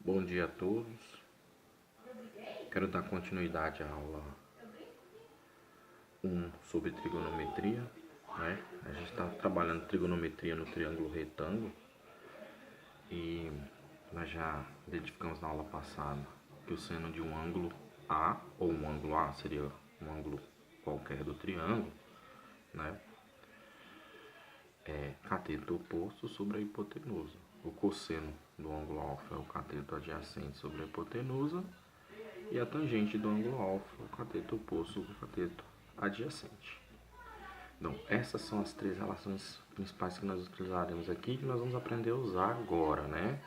Bom dia a todos. Quero dar continuidade à aula 1 sobre trigonometria, né? A gente está trabalhando trigonometria no triângulo retângulo e nós já identificamos na aula passada que o seno de um ângulo A, ou um ângulo A seria um ângulo qualquer do triângulo, né? É cateto oposto sobre a hipotenusa. O cosseno do ângulo alfa é o cateto adjacente sobre a hipotenusa e a tangente do ângulo alfa, o cateto oposto sobre o cateto adjacente. Então, essas são as três relações principais que nós utilizaremos aqui, que nós vamos aprender a usar agora, né?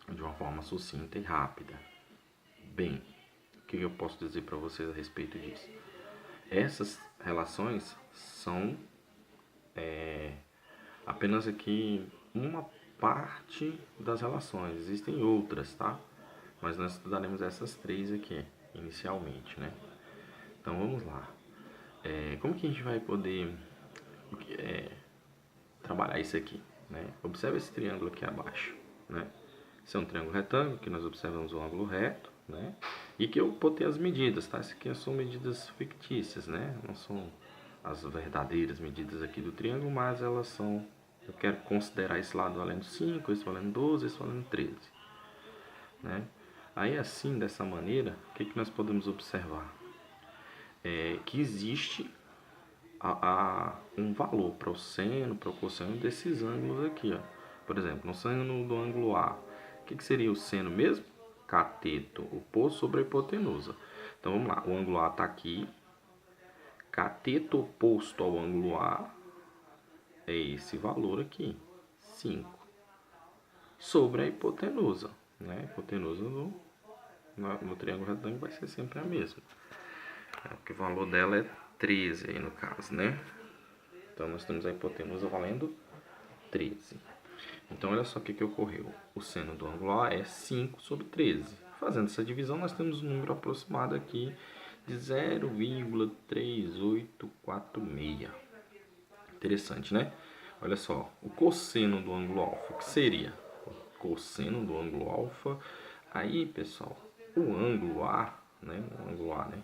De uma forma sucinta e rápida. Bem, o que eu posso dizer para vocês a respeito disso? Essas relações são apenas aqui uma parte das relações. Existem outras, tá? Mas nós estudaremos essas três aqui, inicialmente, né? Então, vamos lá. Como que a gente vai poder trabalhar isso aqui, né? Observe esse triângulo aqui abaixo, né? Esse é um triângulo retângulo, que nós observamos o ângulo reto, né? E que eu botei as medidas, tá? Isso aqui são medidas fictícias, né? Não são as verdadeiras medidas aqui do triângulo, mas elas são... Eu quero considerar esse lado valendo 5, esse valendo 12, esse valendo 13, né? Aí assim, dessa maneira, o que nós podemos observar? Que existe um valor para o seno, para o cosseno desses ângulos aqui, ó. Por exemplo, no seno do ângulo A, o que seria o seno mesmo? Cateto oposto sobre a hipotenusa. Então vamos lá, o ângulo A está aqui, cateto oposto ao ângulo A é esse valor aqui, 5, sobre a hipotenusa, né? A hipotenusa no triângulo retângulo vai ser sempre a mesma, porque o valor dela é 13 aí no caso, né? Então nós temos a hipotenusa valendo 13. Então olha só o que ocorreu. O seno do ângulo A é 5 sobre 13. Fazendo essa divisão, nós temos um número aproximado aqui de 0,3846. Interessante, né? Olha só, o cosseno do ângulo alfa, que seria o cosseno do ângulo alfa. Aí, pessoal, o ângulo A, né? O ângulo A, né?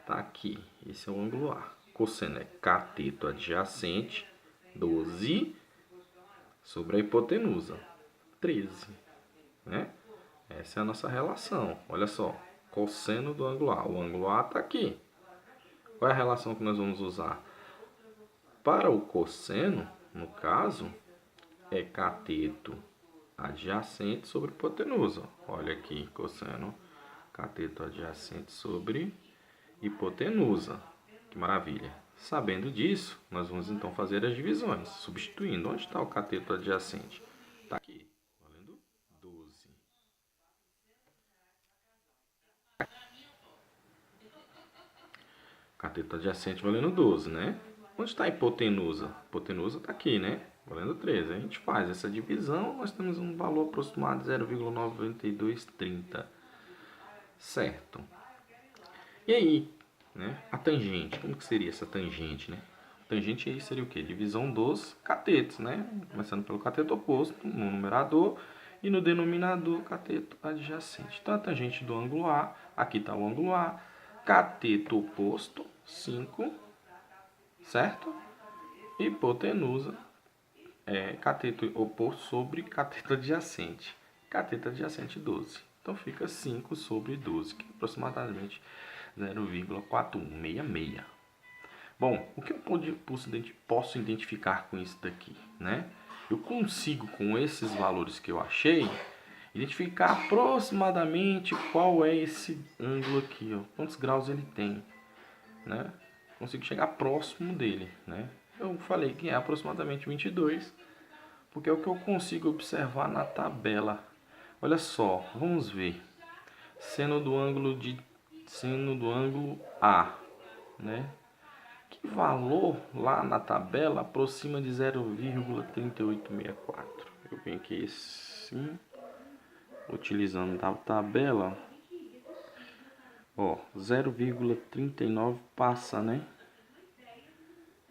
Tá aqui. Esse é o ângulo A. Cosseno é cateto adjacente, 12, sobre a hipotenusa, 13, né? Essa é a nossa relação. Olha só, cosseno do ângulo A. O ângulo A está aqui. Qual é a relação que nós vamos usar? Para o cosseno, no caso, é cateto adjacente sobre hipotenusa. Olha aqui, cosseno, cateto adjacente sobre hipotenusa. Que maravilha. Sabendo disso, nós vamos então fazer as divisões, substituindo. Onde está o cateto adjacente? Está aqui, valendo 12. Cateto adjacente valendo 12, né? Onde está a hipotenusa? A hipotenusa está aqui, né? Valendo 13. A gente faz essa divisão, nós temos um valor aproximado de 0,9230. Certo. E aí, né? A tangente, como que seria essa tangente, né? A tangente aí seria o quê? Divisão dos catetos, né? Começando pelo cateto oposto no numerador e no denominador cateto adjacente. Então a tangente do ângulo A, aqui está o ângulo A, cateto oposto 5, certo? Hipotenusa cateto oposto sobre cateto adjacente. Cateto adjacente 12. Então fica 5 sobre 12, que é aproximadamente 0,4166. Bom, o que eu posso identificar com isso daqui, né? Eu consigo, com esses valores que eu achei, identificar aproximadamente qual é esse ângulo aqui, ó, quantos graus ele tem, né? Consigo chegar próximo dele, né? Eu falei que é aproximadamente 22, porque é o que eu consigo observar na tabela. Olha só, vamos ver. Seno do ângulo A, né? Que valor lá na tabela aproxima de 0,3864. Eu venho aqui assim, utilizando a tabela, ó, 0,39 passa, né?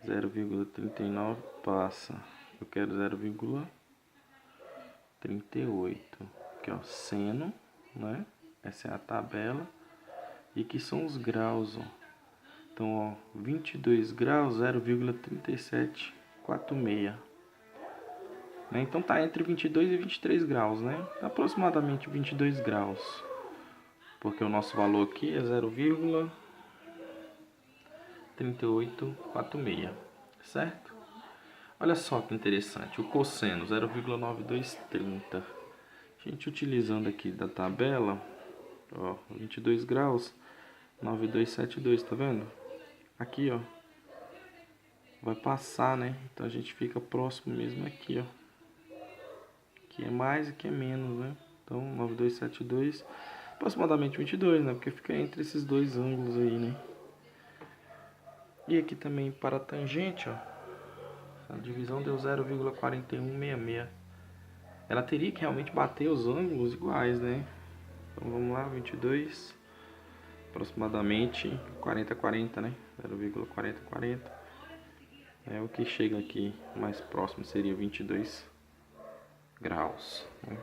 0,39 passa. Eu quero 0,38. Aqui, ó, seno, né? Essa é a tabela. E aqui são os graus, ó. Então, ó, 22 graus, 0,3746. Né? Então tá entre 22 e 23 graus, né? Aproximadamente 22 graus. Porque o nosso valor aqui é 0,3846, certo? Olha só que interessante, o cosseno 0,9230. A gente utilizando aqui da tabela, ó, 22 graus, 9272, tá vendo? Aqui, ó, vai passar, né? Então a gente fica próximo mesmo aqui, ó. Aqui é mais e aqui é menos, né? Então 9272, aproximadamente 22, né? Porque fica entre esses dois ângulos aí, né? E aqui também para a tangente, ó, a divisão deu 0,4166. Ela teria que realmente bater os ângulos iguais, né? Então vamos lá, 22, aproximadamente 40, né? 0,4040. É o que chega aqui mais próximo seria 22 graus. Né?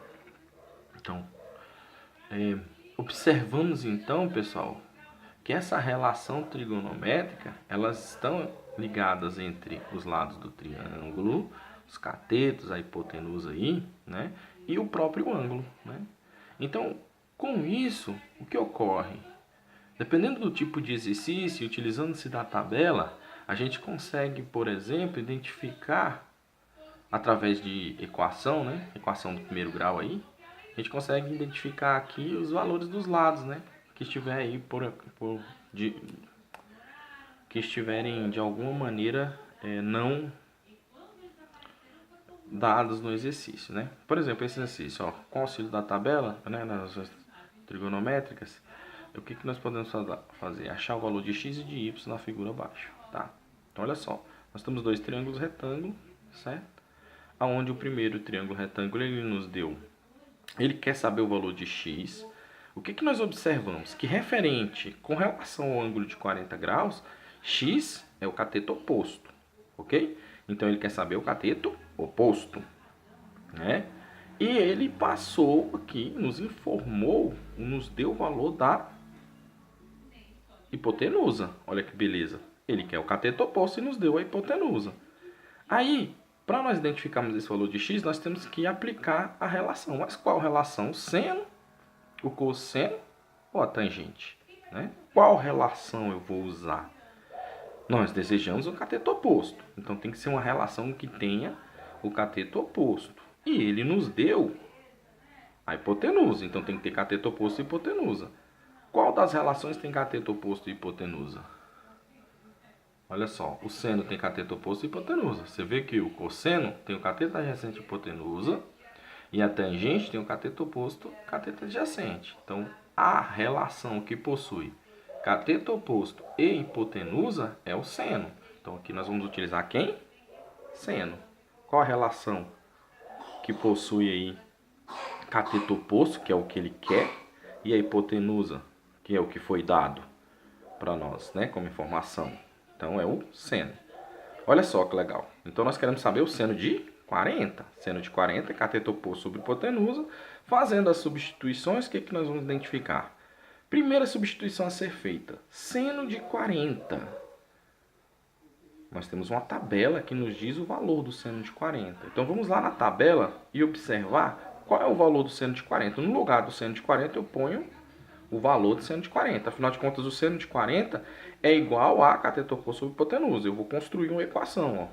Então, observamos então, pessoal, que essa relação trigonométrica, elas estão ligadas entre os lados do triângulo, os catetos, a hipotenusa aí, né? E o próprio ângulo, né? Então, com isso, o que ocorre? Dependendo do tipo de exercício, utilizando-se da tabela, a gente consegue, por exemplo, identificar, através de equação, né? Equação do primeiro grau aí, a gente consegue identificar aqui os valores dos lados, né? Que estiver aí que estiverem de alguma maneira não dados no exercício, né? Por exemplo, esse exercício, ó, com o auxílio da tabela, né, nas trigonométricas, o que nós podemos fazer? Achar o valor de x e de y na figura abaixo, tá? Então, olha só, nós temos dois triângulos retângulos, certo? Aonde o primeiro triângulo retângulo ele nos deu, ele quer saber o valor de x. O que nós observamos? Que referente com relação ao ângulo de 40 graus, x é o cateto oposto, ok? Então ele quer saber o cateto oposto, né? E ele passou aqui, nos informou, nos deu o valor da hipotenusa. Olha que beleza. Ele quer o cateto oposto e nos deu a hipotenusa. Aí, para nós identificarmos esse valor de x, nós temos que aplicar a relação. Mas qual relação? O seno, o cosseno ou a tangente? Né? Qual relação eu vou usar? Nós desejamos o cateto oposto. Então tem que ser uma relação que tenha o cateto oposto. E ele nos deu a hipotenusa. Então tem que ter cateto oposto e hipotenusa. Qual das relações tem cateto oposto e hipotenusa? Olha só, o seno tem cateto oposto e hipotenusa. Você vê que o cosseno tem o cateto adjacente e hipotenusa. E a tangente tem o cateto oposto e cateto adjacente. Então a relação que possui cateto oposto e hipotenusa é o seno. Então aqui nós vamos utilizar quem? Seno. Qual a relação que possui aí cateto oposto, que é o que ele quer, e a hipotenusa, que é o que foi dado para nós, né, como informação? Então é o seno. Olha só que legal. Então nós queremos saber o seno de 40. Seno de 40 é cateto oposto sobre hipotenusa. Fazendo as substituições, o que nós vamos identificar? Primeira substituição a ser feita, seno de 40. Nós temos uma tabela que nos diz o valor do seno de 40. Então vamos lá na tabela e observar qual é o valor do seno de 40. No lugar do seno de 40 eu ponho o valor do seno de 40. Afinal de contas, o seno de 40 é igual a cateto oposto sobre hipotenusa. Eu vou construir uma equação. Ó.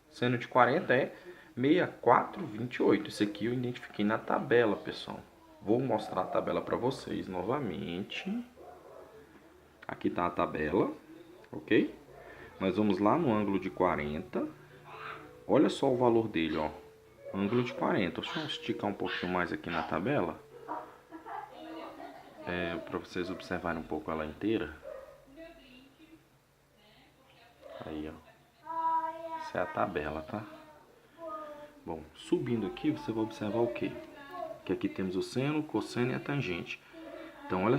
Seno de 40 é 6428. Isso aqui eu identifiquei na tabela, pessoal. Vou mostrar a tabela para vocês novamente. Aqui está a tabela, ok? Nós vamos lá no ângulo de 40. Olha só o valor dele, ó. Ângulo de 40. Deixa eu esticar um pouquinho mais aqui na tabela. Para vocês observarem um pouco ela inteira. Aí, ó. Essa é a tabela, tá? Bom, subindo aqui, você vai observar o quê? Que aqui temos o seno, o cosseno e a tangente. Então, olha